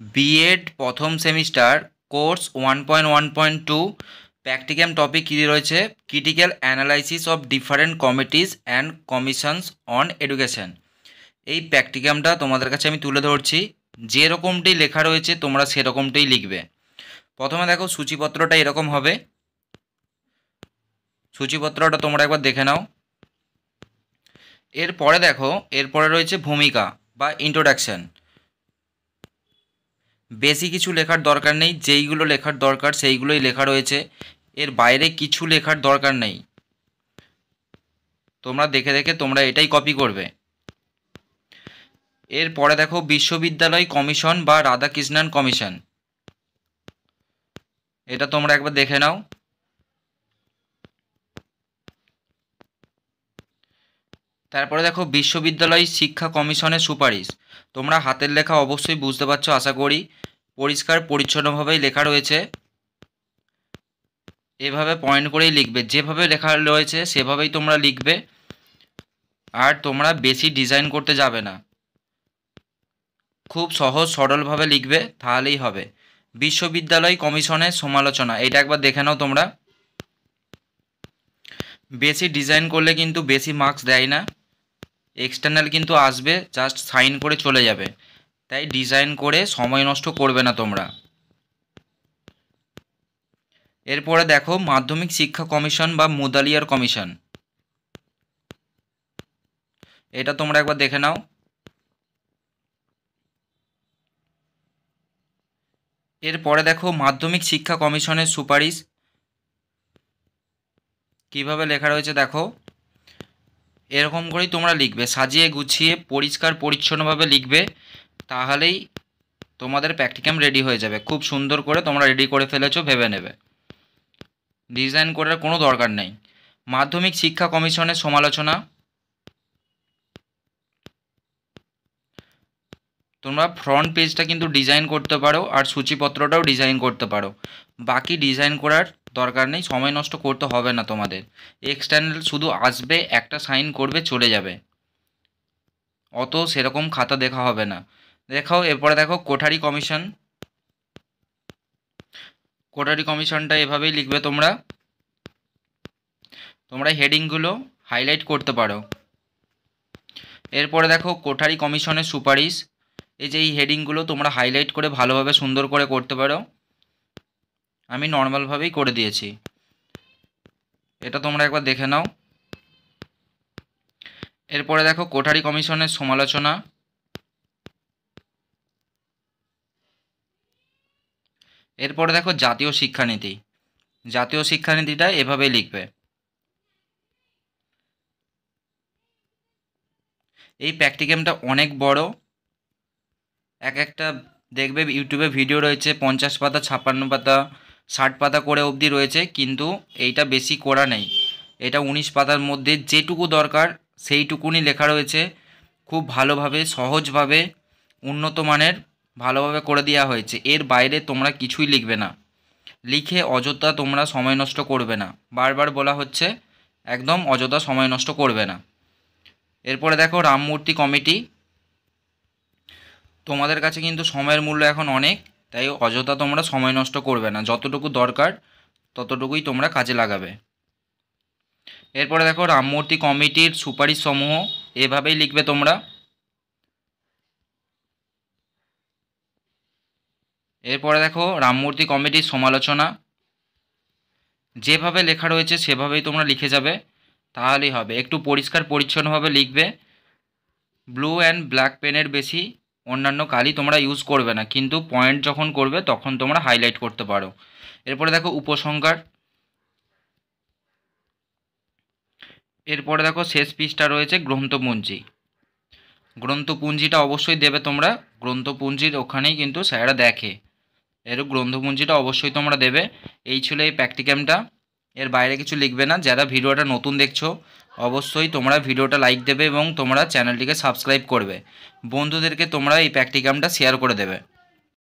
B Ed প্রথম semester course 1.1.2 practicum topic কী রয়েছে? Critical analysis of different committees and commissions on education. এই প্র্যাকটিক্যামটা তোমাদের কাছে আমি তুলে ধরছি, যেরকমটি লেখা রয়েছে তোমরা সেরকমটাই লিখবে। প্রথমে দেখো সূচিপত্রটা এরকম হবে, সূচিপত্রটা তোমরা একবার দেখে নাও। এরপরে দেখো, এরপরে রয়েছে ভূমিকা বা ইন্ট্রোডাকশন। বেশি কিছু লেখার দরকার নেই, যেইগুলো লেখার দরকার সেইগুলোই লেখা রয়েছে, এর বাইরে কিছু লেখার দরকার নেই। তোমরা দেখে দেখে তোমরা এটাই কপি করবে। এরপরে দেখো বিশ্ববিদ্যালয় কমিশন বা রাধাকৃষ্ণন কমিশন, এটা তোমরা একবার দেখে নাও। তারপরে দেখো বিশ্ববিদ্যালয় শিক্ষা কমিশনের সুপারিশ। তোমরা হাতের লেখা অবশ্যই বুঝতে পারছো আশা করি, পরিষ্কার পরিচ্ছন্নভাবেই লেখা রয়েছে। এভাবে পয়েন্ট করেই লিখবে, যেভাবে লেখা রয়েছে সেভাবেই তোমরা লিখবে। আর তোমরা বেশি ডিজাইন করতে যাবে না, খুব সহজ সরলভাবে লিখবে, তাহলেই হবে। বিশ্ববিদ্যালয় কমিশনের সমালোচনা, এটা একবার দেখে নাও তোমরা। বেশি ডিজাইন করলে কিন্তু বেশি মার্কস দেয় না, এক্সটার্নাল কিন্তু আসবে, জাস্ট সাইন করে চলে যাবে। তাই ডিজাইন করে সময় নষ্ট করবে না তোমরা। এরপরে দেখো মাধ্যমিক শিক্ষা কমিশন বা মুদালিয়ার কমিশন, এটা তোমরা একবার দেখে নাও। এরপরে দেখো মাধ্যমিক শিক্ষা কমিশনের সুপারিশ, কিভাবে লেখা রয়েছে দেখো। এরকম করেই তোমরা লিখবে, সাজিয়ে গুছিয়ে পরিষ্কার পরিচ্ছন্নভাবে লিখবে, তাহলেই তোমাদের প্র্যাকটিক্যাম রেডি হয়ে যাবে। খুব সুন্দর করে তোমরা রেডি করে ফেলেছো ভেবে নেবে, ডিজাইন করার কোনো দরকার নেই। মাধ্যমিক শিক্ষা কমিশনের সমালোচনা, তোমরা ফ্রন্ট পেজটা কিন্তু ডিজাইন করতে পারো আর সূচিপত্রটাও ডিজাইন করতে পারো, বাকি ডিজাইন করার দরকার নেই, সময় নষ্ট করতে হবে না তোমাদের। এক্সটার্নাল শুধু আসবে, একটা সাইন করবে, চলে যাবে, অত সেরকম খাতা দেখা হবে না। দেখাও এরপরে দেখো কোঠারি কমিশন, কোঠারি কমিশনটা এভাবেই লিখবে তোমরা। তোমরা হেডিংগুলো হাইলাইট করতে পারো। এরপরে দেখো কোঠারি কমিশনের সুপারিশ, এই যে এই হেডিংগুলো তোমরা হাইলাইট করে ভালোভাবে সুন্দর করে করতে পারো, আমি নর্মালভাবেই করে দিয়েছি, এটা তোমরা একবার দেখে নাও। এরপরে দেখো কোঠারি কমিশনের সমালোচনা, এরপরে দেখো জাতীয় শিক্ষানীতি, জাতীয় শিক্ষানীতিটা এভাবেই লিখবে। এই প্র্যাকটিক্যামটা অনেক বড়, এক একটা দেখবে ইউটিউবে ভিডিও রয়েছে 50 পাতা, 56 পাতা, 60 পাতা করে অবধি রয়েছে, কিন্তু এইটা বেশি করা নেই। এটা 19 পাতার মধ্যে যেটুকু দরকার সেইটুকুনি লেখা রয়েছে, খুব ভালোভাবে সহজভাবে উন্নত মানের ভালোভাবে করে দেওয়া হয়েছে। এর বাইরে তোমরা কিছুই লিখবে না, লিখে অযথা তোমরা সময় নষ্ট করবে না, বারবার বলা হচ্ছে একদম অযথা সময় নষ্ট করবে না। এরপরে দেখো রামমূর্তি কমিটি, তোমাদের কাছে কিন্তু সময়ের মূল্য এখন অনেক, তাই অযথা তোমরা সময় নষ্ট করবে না, যতটুকু দরকার ততটুকুই তোমরা কাজে লাগাবে। এরপরে দেখো রামমূর্তি কমিটির সুপারিশ সমূহ, এভাবেই লিখবে তোমরা। এরপরে দেখো রামমূর্তি কমিটির সমালোচনা, যেভাবে লেখা রয়েছে সেভাবেই তোমরা লিখে যাবে, তাহলেই হবে। একটু পরিষ্কার পরিচ্ছন্নভাবে লিখবে, ব্লু অ্যান্ড ব্ল্যাক পেনের বেশি অন্যান্য কালি তোমরা ইউজ করবে না, কিন্তু পয়েন্ট যখন করবে তখন তোমরা হাইলাইট করতে পারো। এরপরে দেখো উপসংহার, এরপরে দেখো শেষ পৃষ্ঠা রয়েছে গ্রন্থপুঞ্জি, গ্রন্থপুঞ্জিটা অবশ্যই দেবে তোমরা, গ্রন্থপুঞ্জির ওখানেই কিন্তু স্যারেরা দেখে, এর গ্রন্থপুঞ্জিটা অবশ্যই তোমরা দেবে। এই ছিল এই প্র্যাকটিক্যামটা, এর বাইরে কিছু লিখবে না। যারা ভিডিওটা নতুন দেখছো অবশ্যই তোমরা ভিডিওটা লাইক দেবে এবং তোমরা চ্যানেলটিকে সাবস্ক্রাইব করবে, বন্ধুদেরকে তোমরা এই প্র্যাকটিক্যামটা শেয়ার করে দেবে।